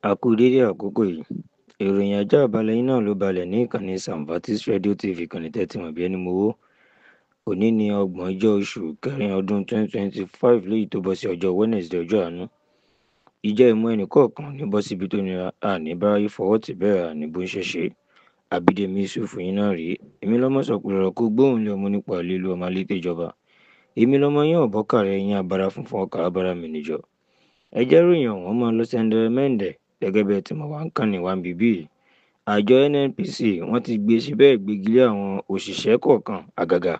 A kú dédé àkókò yìí. Ìròyìn àjáàbalẹ̀ yín náà ló balẹ̀ ní ìkànnì Sambatis Radio TV ìkànnì tẹ́tí mọ̀ bí ẹni mowó. Òní ni 30 oṣù kẹrin ọdún 2025 léyìí tó bọ́ sí ọjọ́ Wednesday ọjọ́ àánú. Ìjẹ́ ìmọ̀ ẹnì kọ̀ọ̀kan ní bọ́ síbi tó nira àní báráyé fọwọ́ tì bẹ́ẹ̀ àní bó ń ṣẹ̀ṣẹ̀. Abídèmí Yusuf yín náà rèé. Èmi lọ́mọ sọ̀kùrọ̀ kó gbóhùn lé ọmọ nípa lílo ọmọ alétè ìjọba. Èmi lọ́mọ yín ọ̀bọ́kàrẹ̀ yín abara funfun ọkà abara mi níjọ. Ẹ jẹ́ ròyìn ọ̀hún máa lọ sẹ́ńdẹ̀rẹ̀ mẹ́ǹdẹ̀ gẹ́gẹ́ bí ẹ ti mọ̀ wá ń kàn ní wá ń bíbí yìí. Àjọ NNPC wọ́n ti gbé síbẹ̀ gbégilé àwọn òṣìṣẹ́ kọ̀ọ̀kan àgàgà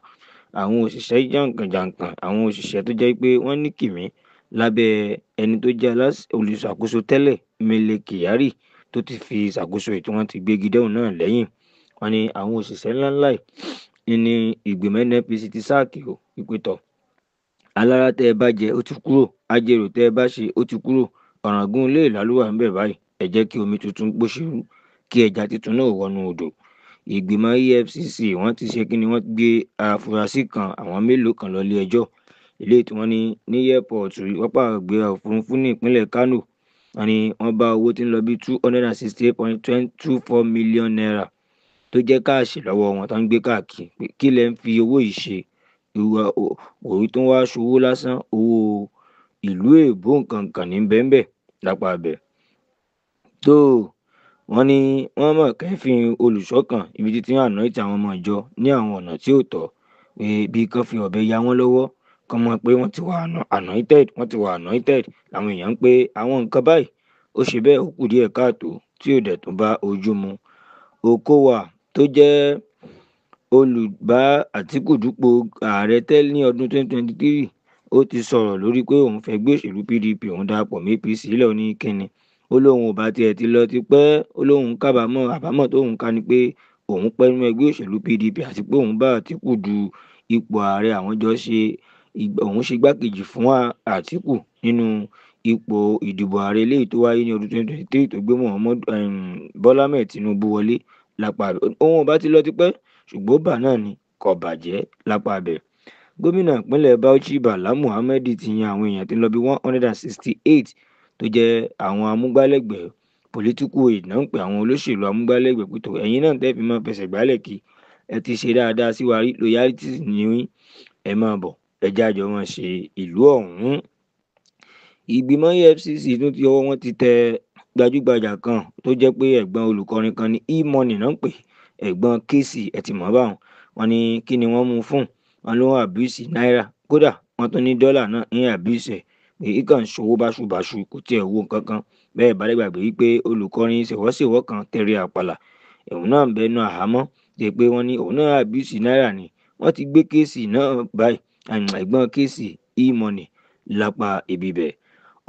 àwọn òṣìṣẹ́ jàǹkànjàǹkàn àwọn òṣìṣẹ́ tó jẹ́ pé wọ́n ní kìmí lábẹ́ ẹni tó jẹ́ olùṣàkóso tẹ́lẹ̀ Mele Kyari tó ti fi ìṣàkóso ètò wọn ti gbégi dẹ́hùn náà lẹ́yìn. Wọ́n ní àwọn òṣìṣẹ́ ńláńlá yìí ní ìgbìmọ̀ NNPC ti sáàkì ó ìpètọ̀ alára tẹ́ ẹ bá jẹ ó ti kúrò ajérò tẹ́ ẹ bá ṣe ó ti kúrò ọ̀ràngún ilé ìlàlúwà ń bẹ̀ báyìí ẹ jẹ́ kí omi tuntun gbóṣèlú kí ẹja tuntun náà wọnú odò. Ìgbìmọ̀ EFCC wọ́n ti ṣe kíni wọ́n gbé afurasí kan àwọn mélòó kan lọ ilé ẹjọ́ ilé tí wọ́n ní airport pápá ìgbéra òfurufú ní ìpínlẹ̀ Kano. Wọ́n ní wọ́n bá owó tí ń lọ bí 268.24 million naira tó jẹ́ káàṣì lọ́wọ́ wọn tó ń gbé káàkiri pé kí lẹ ń fi owó yìí ṣe ìwà òrí tó ń wá ṣòwò lásán owó ìlú èbó nǹkan kan ní bẹ́ẹ̀ lápá abẹ. tó wọ́n ní wọ́n mọ̀ kẹ́fìn olùṣọ́ kan ibi títí àná ìtì àwọn ọmọ ìjọ ní àwọn ọ̀nà tí ò tọ́ pé bí kan fi ọ̀bẹ ya wọ́n lọ́wọ́ kan mọ̀ pé wọ́n ti wà anointed làwọn èèyàn ń pé àwọn nǹkan báyìí ó ṣe bẹ́ẹ̀ ó kù díẹ̀ káàtó tí ò dẹ̀ tún bá ojú mu. Okowa tó jẹ́ olùbá Àtíkù dúpọ̀ ààrẹ tẹ́lẹ̀ ní ọdún 2023 ó ti sọ̀rọ̀ lórí pé òun fẹ́ gbé òṣèlú PDP òun darapọ̀ mọ́ APC ilẹ̀ oníkẹ́ni ó lóun ò bá tiẹ̀ ti lọ ti pẹ́ ó lóun kábàámọ̀ àbámọ̀ tóun ká ni pé òun pẹ́ nínú ẹgbẹ́ òṣèlú PDP àti pé òun bá Àtíkù du ipò ààrẹ àwọn jọ ṣe òun ṣe igbákejì fún Àtíkù nínú ipò ìdìbò ààrẹ eléyìí tó wáyé ní ọdún 2023 tó gbé Bọ́lá Ahmed Tinubu wọlé lápá òun ò bá ti lọ ti pẹ́ ṣùgbọ́n bà náà ni kò bàjẹ́ lápá abẹ. Gómìnà ìpínlẹ̀ Bauchi Bala Muhammed ti yan àwọn èèyàn tí ń lọ bí 168 tó jẹ́ àwọn amúgbálẹ́gbẹ̀ẹ́ political aid náà ń pè àwọn olóṣèlú amúgbálẹ́gbẹ̀ẹ́ pé tó ẹ̀yin náà tẹ́ fi máa fẹsẹ̀ gbálẹ̀ kí ẹ ti ṣe dáadáa sí wa rí loyalties ní ẹ máa bọ̀ ẹ jájọ wọn ṣe ìlú ọ̀hún. Ìgbìmọ̀ EFCC tún ti ọwọ́ wọn ti tẹ gbajúgbajà kan tó jẹ́ pé ẹ̀gbọ́n olùkọrin kan ní E-Money náà ń pè ẹ̀gbọ́n Casey ẹ ti mọ̀ báwọn. Wọ́n ní kí ni wọ́n mú fún wọn ló ń abuse náírà kódà wọ́n tún ní dọ́là náà ń abuse pé ìkàn ṣòwò báṣubàṣu kò tiẹ̀ wo nǹkan kan bẹ́ẹ̀ bá dẹ́gbàgbé wípé olùkọrin ṣèwọ́ṣèwọ́ kan tẹ̀rí àpàlà ẹ̀hún náà ń bẹnu àhámọ́ jẹ́ pé wọ́n ní òun náà abuse náírà ni wọ́n ti gbé Casey náà báyìí ẹ̀gbọ́n Casey E-Money lápá ibi bẹ̀.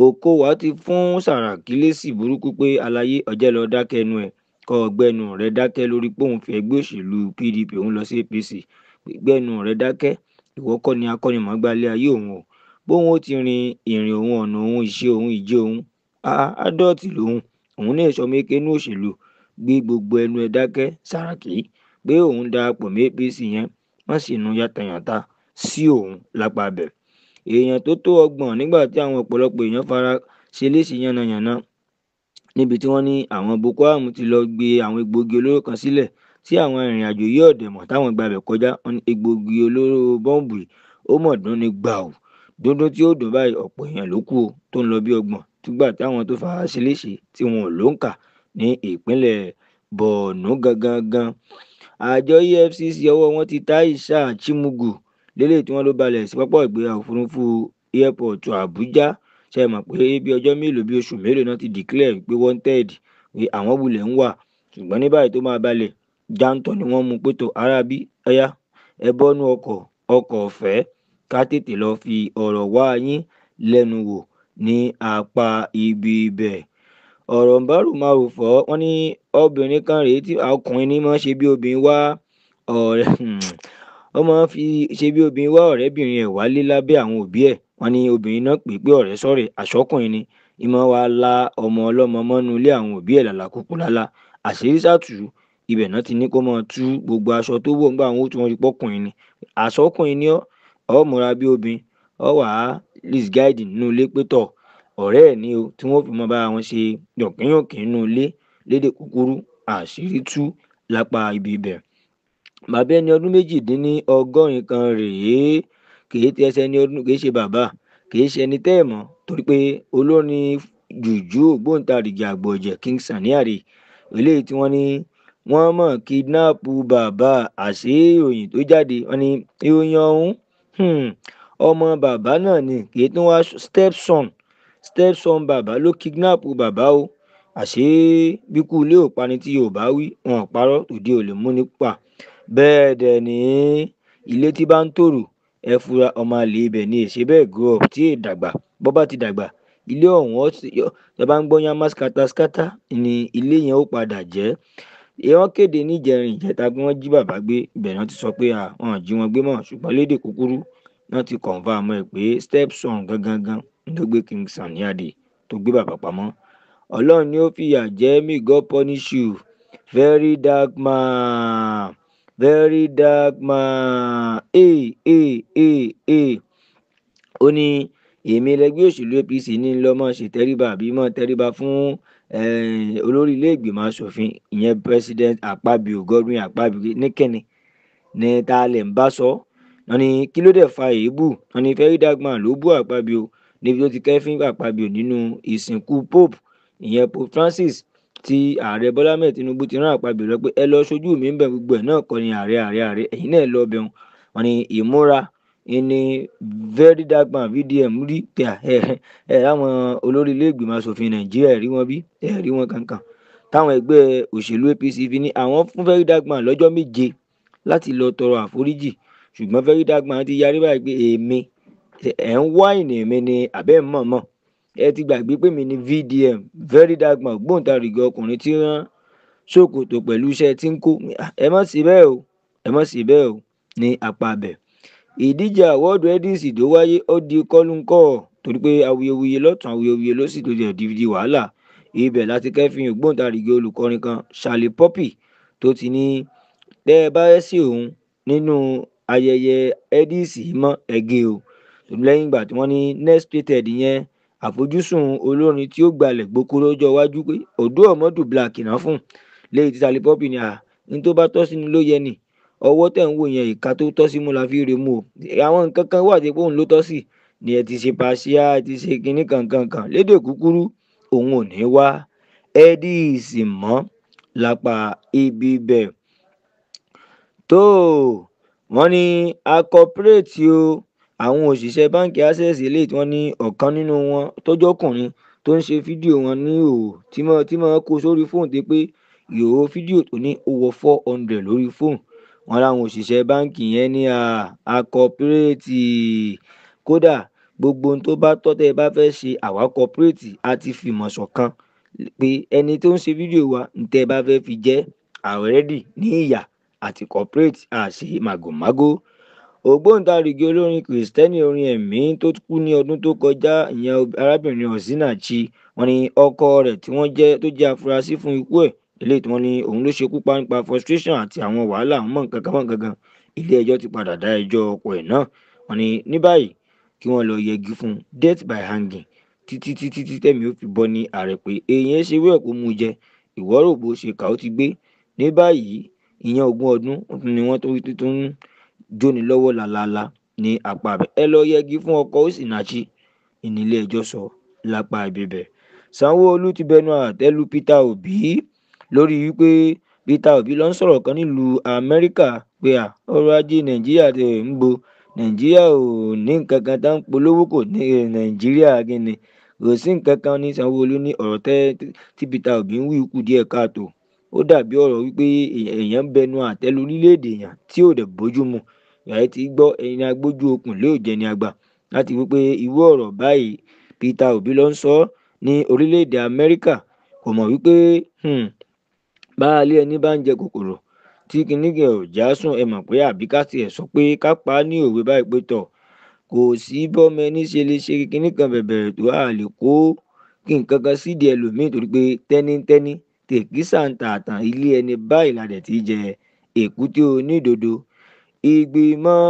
Okowa ti fún Sàràkí lésì burúkú pé aláyé ọjẹ́ lọ dákẹ́ ẹnu ẹ̀ kọ́ ọgbẹ́nu rẹ̀ dákẹ́ lórí pé òun fi ẹgbẹ́ òṣèlú PDP òun lọ sí APC gbẹ́nu rẹ̀ dákẹ́ ìwọ kọ́ ni akọ́nimọ̀ọ́gbá ilé ayé òun o bóun ó ti rin ìrìn òun ọ̀nà òun ìṣe òun ìjẹ òun adọ́ọ̀tì lòun òun náà sọ méke ní òṣèlú gbé gbogbo ẹnu ẹ̀ dákẹ́ Sàràkí pé òun darapọ̀ mọ́ APC yẹn wọ́n sì nu yàtàyàtà sí òun lápá bẹ̀. Èèyàn tó 30 nígbà tí àwọn ọ̀pọ̀lọpọ̀ èèyàn fara ṣe léṣe yánnayànna níbi tí wọ́n ní àwọn Boko Haram ti lọ gbé àwọn egbòogi olóró kan sílẹ̀ tí àwọn ìrìnàjò yìí ọ̀dẹ̀ mọ̀ táwọn gbàbẹ̀ kọjá wọn ní egbòogi olóró bọ́ǹbù yìí ó mọ̀ dún ní gbàù dúndún tí ó dùn báyìí ọ̀pọ̀ èèyàn ló kù tó ń lọ bí 30 túgbà táwọn tó fara ṣe léṣe tí wọn ò ló ń kà ní ìpínlẹ̀ Borno gangan. Àjọ EFCC ọwọ́ wọn ti tá Aisha Chimugu lélẹ̀ tí wọ́n ló balẹ̀ sí pápá ìgbéra òfurufú airport Abuja ṣe mọ̀ pé bí ọjọ́ mélòó bí oṣù mélòó náà ti declare pé wanted pé àwọn wulẹ̀ ń wà ṣùgbọ́n ní báyìí tó máa balẹ̀ jántọ́ ni wọ́n mú pé tó arábí ẹ̀yà ẹ bọ́nú ọkọ̀ ọ̀fẹ́ ká tètè lọ fi ọ̀rọ̀ wá yín lẹ́nu wò ní apá ibi ibẹ̀. Ọ̀rọ̀ ń bárù máa rò fọ́ wọ́n ní obìnrin kan rèé tí ọkùnrin ní máa ṣe bí obìnrin wá ọ̀rẹ́ ó máa fi ṣe bí obìnrin wá ọ̀rẹ́bìnrin ẹ̀ wálé lábẹ́ àwọn òbí ẹ̀ wọ́n ní obìnrin náà pè pé ọ̀rẹ́ sọ̀rẹ́ àṣọkùnrin ni ìmọ̀ wa la ọmọ ọlọ́mọ mọ́nú ilé àwọn òbí ẹ̀ làlàkùkù lálá àṣírí sàtú ibẹ̀ náà ti ní kó máa tú gbogbo aṣọ tó wọ̀ nígbà àwọn tí wọ́n rí pọ́kùnrin ni àṣọkùnrin ni ọ́ múra bí obìnrin ọ́ wà á list guide nínú ilé pé tọ̀ ọ̀rẹ́ ẹ̀ ní o tí wọ́n fi mọ bá wọn ṣe yọ̀kínyọ̀kín nínú ilé. Lédè kúkúrú àṣírí tú lápá ibi ibẹ̀. Bàbá ẹni ọdún méjìdínlọ́gọ́rin kan rèé, kìí ti ẹsẹ̀ ẹni ọdún, kìí ṣe bàbá, kìí ṣe ẹni tẹ́ ẹ̀ mọ̀, torí pé olórin jùjú ògbóǹtarìgì àgbọ̀jẹ̀ King Sunny Adé, eléyìí tí wọ́n ní wọ́n mọ̀ kidnap bàbá. Àṣé ìròyìn tó jáde, wọ́n ní ìròyìn ọ̀hún ọmọ bàbá náà ni, kìí tún wá stepson bàbá ló kidnap bàbá o. Àṣé bíkú ilé ò pani tí Yorùbá wí, wọn ò parọ́, tòde ò lè mú nípa. Bẹ́ẹ̀ dẹ̀ ní ilé tí bá ń tòrò ẹ fura, ọmọ àlè ibẹ̀ ni èṣe bẹ́ẹ̀ grow up tí è dàgbà. Bọ́ bá ti dàgbà, ilé ọ̀hún tẹ bá ń gbọ́ yánmá skátá ni ilé yẹn ó padà jẹ́. Wọ́n kéde níjẹrin ìjẹta pé wọ́n jí bàbá gbé. Ibẹ̀ náà ti sọ pé wọn ò jí wọn gbé mọ́, ṣùgbọ́n lédè kúkúrú náà ti confirm ẹ̀ pé stepson gangan ló gbé King Sunny Adé tó gbé bàbá pamọ́. Ọlọ́run ni ó fìyà jẹ, may God punish you, very dark man, very dark man. Ó ní èmi lẹgbẹ́ òṣèlú APC ní lọ́mọ ṣètẹríba àbí mọ́ tẹríba fún olórí ilé ìgbìmọ̀ asòfin, ìyẹn president Akpabio, Godwin Akpabio. Níkẹ́ni ní ta lẹ̀ ń bá sọ. Wọ́n ní kí ló dẹ̀ fa èébù. Wọ́n ní very dark man ló bú Akpabio níbi tó ti kẹ́fín Akpabio nínú ìsìnkú Pope, ìyẹn Pope Francis, tí ààrẹ Bọ́lá Ahmed Tinubu ti rán Akpabio lọ pé ẹ lọ ṣojú mi ń bẹ̀, gbogbo ẹ̀ náà kọ́ ni ààrẹ ẹ̀yin náà lọ bẹ̀rùn. Wọ́n ní ìmúra ní very dark man VDM rí pé láwọn olórí ilé ìgbìmọ̀ asòfin Nàìjíríà rí wọn bí rí wọn kankan, táwọn ẹgbẹ́ òṣèlú APC fi ní àwọn fún very dark man lọ́jọ́ 7 láti lọ tọrọ àforíjì. Ṣùgbọ́n very dark man ti yarí báyìí pé èmi ẹ̀ ń wáìnì mi ni àbẹ́ mọ̀ọ́mọ̀, ẹ ti gbàgbé pé mi ni VDM, very dark man, gbóǹtarìgì ọkùnrin tí rán ṣòkòtò pẹ̀lú iṣẹ́ tí ń kó. Ẹ má sí bẹ́ẹ̀ o ní apá abẹ̀. Ìdíje àwọ́ọ̀dù Edis tó wáyé ó di kọ́lùńkọ́ torí pé awuyewuye lọ́tún awuyewuye ló sì tó jẹ́ di wàhálà. Ibẹ̀ láti kẹ́fìn ògbóǹtarìgì olùkọrin kan Charlie Poppy tó ti ní tẹ́ ẹ bá sí òun nínú ayẹyẹ Edis mọ́ ẹgẹ́ o. Lẹ́yìn ìgbà tí wọ́n ní next rated yẹn àfojúsùn olórin tí ó gbalẹ̀ gboko lọ́jọ́ iwájú pé Oduomodu Black náà fún, lẹ́yìn tí Charlie Poppy ní ní tó bá tọ́ sí ni ló yẹ ni, ọwọ́ tẹ̀ ń wò yẹn ìka tó tọ́ sí mú la fi rè mú o. Àwọn nǹkan kan wà tí pé òun ló tọ́ sí ni ẹ ti ṣe pàṣíà, ẹ ti ṣe kinní kankan. Lédè kúkúrú òun ò ní wá Edis mọ́ lápá ibi bẹ̀. Tó wọ́n ní corporate o, àwọn òṣìṣẹ́ báǹkì Access eléyìí tí wọ́n ní ọ̀kan nínú wọn tọ́jọ́kùnrin tó ń ṣe fídíò wọn ní òwò tí wọ́n kó sórí fóònù tí pé ìhòòhò fídíò tó ní ó wọ 400 lórí fóònù. Wọ́n láwọn òṣìṣẹ́ báǹkì yẹn ní corporate, kódà gbogbo ohun tó bá tọ́ tẹ́ ẹ bá fẹ́ ṣe àwa corporate a ti fìmọ̀ ṣọ̀kan pé ẹni tó ń ṣe fídíò wa ní tẹ́ ẹ bá fẹ́ fi jẹ́ already ní ìyà àti corporate àṣe màgòmágó. Ògbóǹtarìgì olórin kìrìsìtẹ́nì orin ẹ̀mí tó kú ní ọdún tó kọjá, ìyẹn arábìnrin Osinachi, wọ́n ní ọkọ rẹ̀ tí wọ́n jẹ́ tó jẹ́ afurasí fún ikú ẹ̀, eléyìí tí wọ́n ní òun ló ṣekú pa nípa frustration àti àwọn wàhálà mọ́ nǹkan. Ilé ẹjọ́ ti padà dá ẹjọ́ ọkọ ẹ̀ náà. Wọ́n ní ní báyìí kí wọ́n lọ yẹgi fún death by hanging títí tẹ̀mí ó fi bọ́ ní ààrẹ pé èèyàn ṣe wẹ́ẹ̀ kó mú jẹ ìwọ́rò bó ṣe kà ó ti gbé. Ní báyìí ìyẹn 20 ọdún ni wọ́n tó ń jóni lọ́wọ́ làlàlà ní apá abẹ. Ẹ lọ yẹgi fún ọkọ Osinachi ìnílé ẹjọ́ sọ lápá ibẹ̀. Sanwó-Olú ti bẹnu àtẹ́lu Peter Obi lórí wípé Peter Obi ló ń sọ̀rọ̀ kan nílùú Amẹ́ríkà pé ọrọ̀ ajé Nàìjíríà ti ń bo Nàìjíríà ò ní nǹkan kan tá ń polówó, kò ní Nàìjíríà gíní kò sí nǹkan kan ní Sanwó-Olú ní ọ̀rọ̀ tí Peter Obi ń wí kù díẹ̀ káàtó. Ó dàbí ọ̀rọ̀ wípé èèyàn ń bẹnu àtẹ́lu orílẹ̀-èdè èèyàn tí ò dẹ̀ bójúmu. Ìyá ti gbọ́ ẹni agbójú okùn lé òjẹ́ ni àgbà láti wípé irú ọ̀rọ̀ báyìí Peter Obi ló ń sọ ní orílẹ̀-èdè Amẹ́ríkà. Kò mọ̀ wípé báálé ẹni bá ń jẹ kòkòrò tí kìnnìkan ò já sùn, ẹ mọ̀ pé àbí ká tiẹ̀ sọ pé ká pa á ní òwe báyìí pé tọ̀ kò sí bọ́mọ ẹni ṣe lè ṣe kìnnìkan bẹ̀bẹ̀rẹ̀ tó a lè kó kí nǹkan kan sídìí ẹlòmíì torí pé tẹ́nítẹ́ní tèkísà ń ta àtàn ilé ẹni báyìí la dẹ̀ ti jẹ èkúté onídodo. Ìgbìmọ̀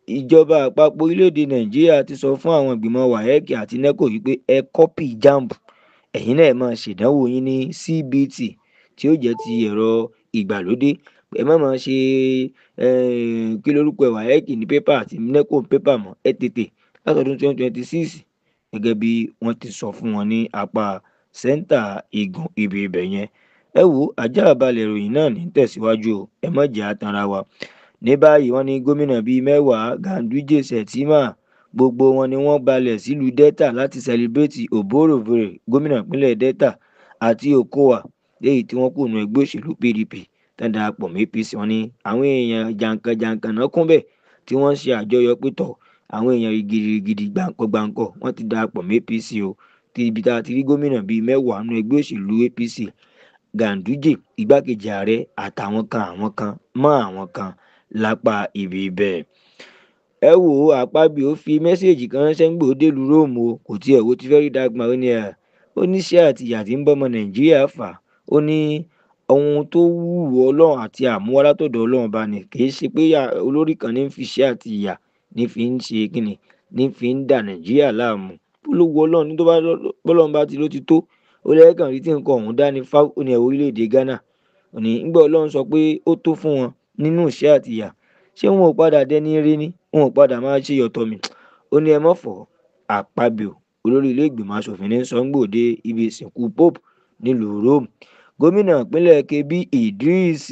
ìjọba àpapọ̀ orílẹ̀-èdè Nàìjíríà ti sọ fún àwọn ìgbìmọ̀ WAEC àti NECO wípé ẹ kọ́pì JAMB, ẹ̀yin náà ẹ máa ṣèdánwò yín ní CBT tí ó jẹ́ ti ẹ̀rọ ìgbàlódé. Ẹ má máa ṣe kí lórúkọ ẹ̀ WAEC ní pépà àti NECO pépà mọ́. Ẹ tètè látọdún 2026 gẹ́gẹ́ bí wọ́n ti sọ fún wọn ní apá sẹ́ńtà igun ibi ibẹ̀ yẹn. Ẹ wo àjààbalẹ̀ ìròyìn náà ní tẹ̀síwájú o, ẹ má jẹ́ àtanra wa. Ní báyìí wọ́n ní gómìnà bíi 10 Ganduje, Shettima, gbogbo wọn ni wọ́n balẹ̀ sílùú Delta láti sẹlẹ̀bírẹ́tì Oborevwori, gómìnà ìpínlẹ̀ Delta, àti Okowa, léyìí tí wọ́n kù nínú ẹgbẹ́ òṣèlú PDP tán darapọ̀ mọ́ APC. Wọ́n ní àwọn èèyàn jàǹkànjàǹkàn náà kún bẹ̀ tí wọ́n ń ṣe àjọyọ̀ pé tọ̀ àwọn èèyàn gidigidi gbàǹkọ̀gbàǹkọ̀ wọ́n ti darapọ̀ mọ́ APC o. Tí ibi tá a ti rí gómìnà bíi 10 nínú ẹgbẹ́ òṣèlú APC, Ganduje, igbákejì ààrẹ àtàwọn kan mọ́ àwọn kan lápá ibi ibẹ̀. Ẹ wo Akpabio fi mẹ́sẹ̀gì kan ránṣẹ́ ń gbò délùú Róòmù o, kò tiẹ̀ wo ti very dark man. Ó ní iṣẹ́ àti ìyà tí ń bọ́ ọmọ Nàìjíríà fà. Ó ní ohun tó wúwo Ọlọ́run àti àmúwá látọ̀dọ̀ Ọlọ́run bá ní, kì í ṣe pé olórí kan ní ń fi iṣẹ́ àti ìyà ní fi ń ṣe kíni, ní fi ń dà Nàìjíríà láàmú. Olówó Ọlọ́run ní tó bá bọ́lọ́run bá ti ló ti tó. Ó lẹ́ẹ̀kan rí tí nǹkan ọ̀hún dání fáwọn ó ní ẹ̀wọ̀ orílẹ̀-èdè Ghana. Ó ní ńgbà Ọlọ́run sọ pé ó tó fún wọn nínú iṣẹ́ àti ìyà, ṣé wọn ò padà dẹni rí ni, wọn ò padà máa ṣe yọ̀tọ̀ mi. Ó ní ẹ mọ́ fọ́. Akpabio, olórí ilé ìgbìmọ̀ asòfin, ní sọ́ngbòde ibi ìsìnkú Pope nílùú Rome. Gómìnà ìpínlẹ̀ Kebbi Idris,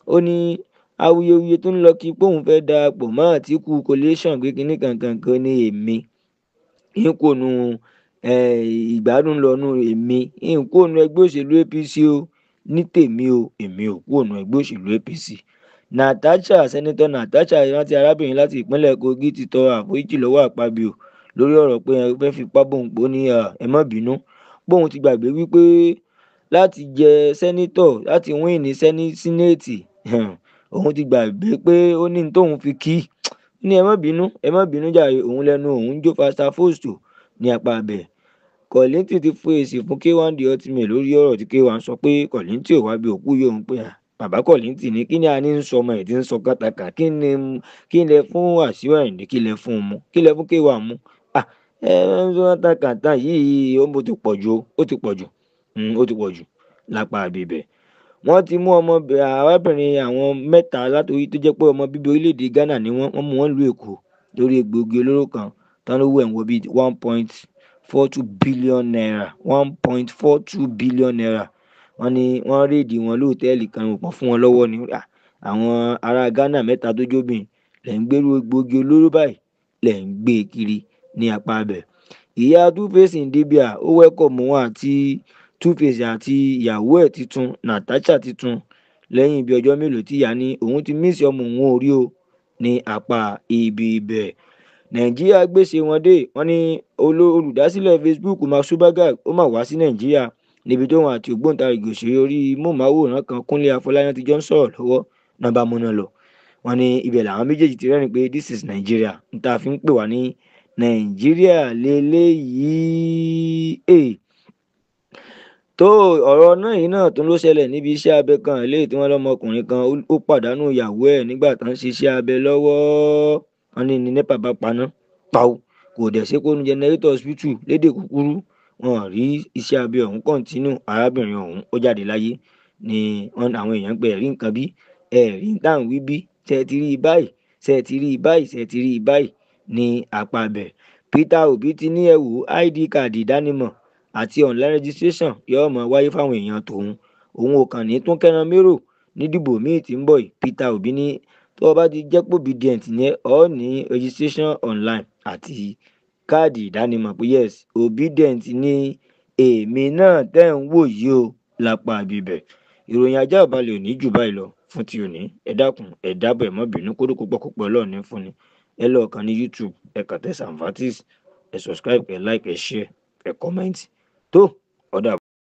ó ní awuyewuye tó ń lọ kí pé òun fẹ́ darapọ̀ mọ́ Àtíkù coalition pé kíní kankan ní èmi ìkónú ìgbádùn lọ́nu èmi ìkónú ẹgbẹ́ òṣèlú APC o, ní tèmi o, èmi ò kónú ẹgbẹ́ òṣèlú APC. Natasha, Sẹ́nitọ́ Natasha rántí arábìnrin láti ìpínlẹ̀ Kogi ti tọrọ àforíjì lọ́wọ́ Akpabio lórí ọ̀rọ̀ pé ẹ fẹ́ fipá bóun pò ní ẹ má bínú, bóun ti gbàgbé wípé láti jẹ sẹ́nitọ̀, láti wín ní sínéètì, òun ti gbàgbé pé ó ní tóun fi kí ní ẹ má bínú jàre, òun lẹ́nu òun jó fasta fosto ní apá abẹ. Kollington ti fèsì fún K1 The Ultimate lórí ọ̀rọ̀ tí K1 sọ pé Kollington ò wá bí òkú yóò ń pè bàbá Kollington ní kí ni a ní ń sọ ọmọ ẹ̀ tí ń sọ kátàkà, kí lẹ fún Wasiu Ayinde, kí lẹ fún un mu, kí lẹ fún K1 mu. Ẹ ń sọ kátàkà yìí ó ti pọ̀ jù ó ti pọ̀ jù lápá abibẹ̀. Wọ́n ti mú arábìnrin àwọn 3 látòrí tó jẹ́ pé ọmọ bíbí orílẹ̀-èdè Ghana ni wọ́n mú wọn lù Èkó lórí egbòogi olóró kan tán lówó ẹ̀ ń wọ bíi 1.42 billion naira 1.42 billion naira. Wọ́n ní wọ́n réèdì wọn lóòtẹ́ẹ̀lì kan, wọ́n fún wọn lọ́wọ́ ni àwọn ará Ghana 3 tó jóbìn lẹ̀ ń gbérú egbòogi olóró báyìí lẹ̀ ń gbé kiri ní apá abẹ̀. Ìyá Two-Face Idibia ó wẹ́kọ̀mù wọn àti Two-Face àti ìyàwó ẹ̀ titun Natasha titun lẹ́yìn bí ọjọ́ mélòó tí ìyá ní òun ti mísì ọmọ òun orí o ní apá ibi ibẹ̀. Nàìjíríà gbèsè wọn dé. Wọ́n ní olùdásílẹ̀ Facebook Mark Zuckerberg ó mà wá sí Nàìjíríà níbi tóun àti ògbóǹtarìgì òṣèré orí móhùnmáwòrán kan Kúnlé Afọláyan ti jọ ń sọ̀rọ̀ lọ́wọ́ náà bá múná lọ. Wọ́n ní ibẹ̀ làwọn méjèèjì ti rẹ́rìn pé this is Nigeria, n ta fi ń pè wá ní Nàìjíríà lélẹ́yìí. Tó ọ̀rọ̀ náà yìí náà tún ló ṣẹlẹ̀ níbi iṣẹ́ abẹ kan eléyìí tí wọ́n lọ́mọkùnrin kan ó pàdánù ìyàwó ẹ̀ nígbà tó ń ṣiṣẹ́ abẹ lọ́wọ́. Wọ́n ní NEPA bá paná pàù, kò dẹ̀ ṣe kó nu jẹnẹrétọ̀ hospital lédè kúkúrú. Wọn rí iṣẹ́ abẹ ọ̀hún kọ́ntínú, arábìnrin ọ̀hún ó jáde láyé ni àwọn èèyàn pé ẹ̀rí nǹkan bí ẹ̀rí táwọn wí bí ṣe ti rí báyìí ní apá abẹ. Peter Obi ti ní ẹ wò ID card ìdánimọ̀ àti online registration yóò mọ wáyé fáwọn èèyàn tòun, òun ò kàn ní tún kẹ́ran mérò nídìbò míì tí ń bọ̀ yìí. Peter Obi ní tó bá ti jẹ́ pé obedient yẹn ọ́ ní registration online àti káàdì ìdánimọ̀ pé yes obedient ní èmi náà tẹ́ ń wò yìí o lápá ibibẹ̀. Ìròyìn Àjààbálẹ̀ òní jù báyìí lọ fún ti òní. Ẹ dákun ẹ dábọ̀ ẹ má bínú kódókó pọ̀ Ọlọ́run ní fún ni. Ẹ lọ kàn ní YouTube, ẹ kàn tẹ Samfatis, ẹ subscribe, ẹ like, ẹ share, ẹ comment. Tó ọ̀dà.